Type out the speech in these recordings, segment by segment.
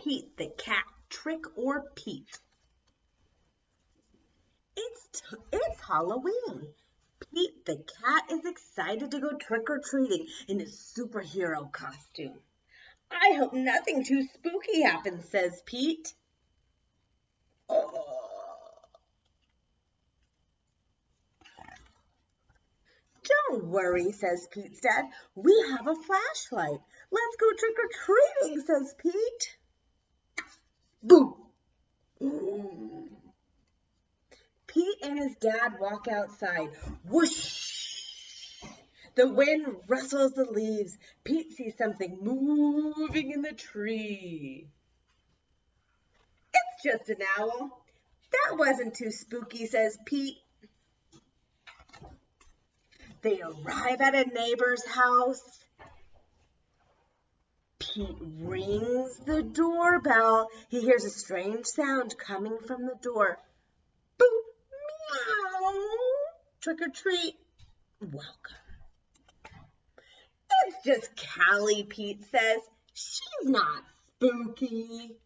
Pete the cat, Trick or Pete. It's Halloween. Pete the cat is excited to go trick-or-treating in his superhero costume. I hope nothing too spooky happens, says Pete. Don't worry, says Pete's dad. We have a flashlight. Let's go trick-or-treating, says Pete. Boom! Pete and his dad walk outside. Whoosh! The wind rustles the leaves. Pete sees something moving in the tree. It's just an owl. That wasn't too spooky, says Pete. They arrive at a neighbor's house. Pete rings the doorbell. He hears a strange sound coming from the door. Boop, meow. Trick or treat. Welcome. It's just Callie, Pete says. She's not spooky.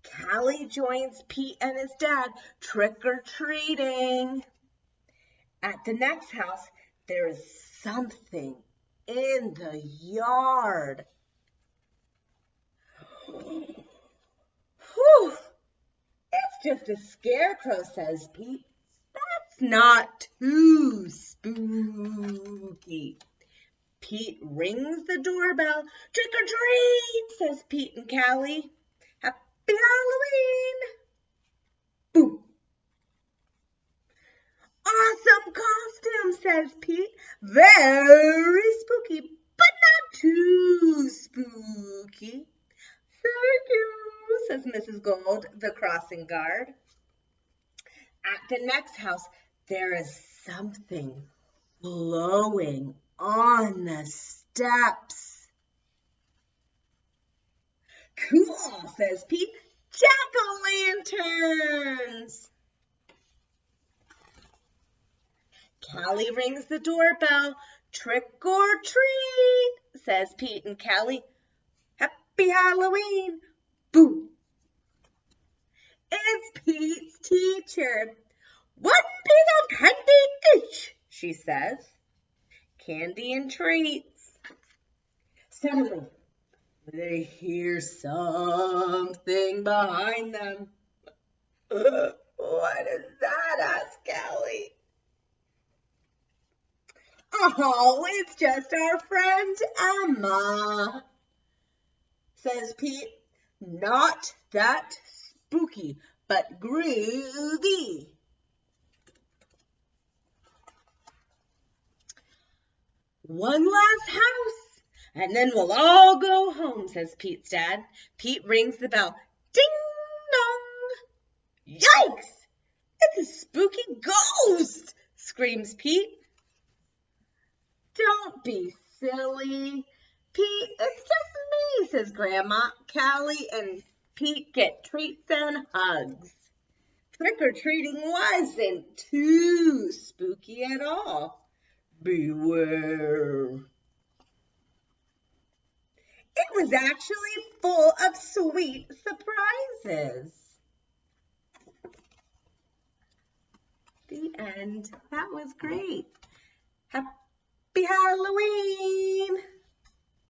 Callie joins Pete and his dad trick-or-treating. At the next house, there is something in the yard. Whew! It's just a scarecrow, says Pete. That's not too spooky. Pete rings the doorbell. Trick or treat, says Pete and Callie. Happy Halloween! Boom! Awesome costume, says Pete. Very spooky, but not too spooky. Thank you, says Mrs. Gold, the crossing guard. At the next house, there is something glowing on the steps. Cool, says Pete. Jack-o'-lanterns. Callie rings the doorbell. Trick or treat, says Pete and Callie. Happy Halloween. Boom. It's Pete's teacher. 1 piece of candy each, she says. Candy and treats. Suddenly, they hear something behind them. What is that? Asks Callie. Oh, it's just our friend Emma, says Pete. Not that spooky, but groovy. One last house, and then we'll all go home, says Pete's dad. Pete rings the bell. Ding dong! Yikes! It's a spooky ghost, screams Pete. Don't be silly, Pete. It's just me, says Grandma. Callie and Pete get treats and hugs. Trick-or-treating wasn't too spooky at all. Beware. It was actually full of sweet surprises. The end. That was great. Happy Halloween!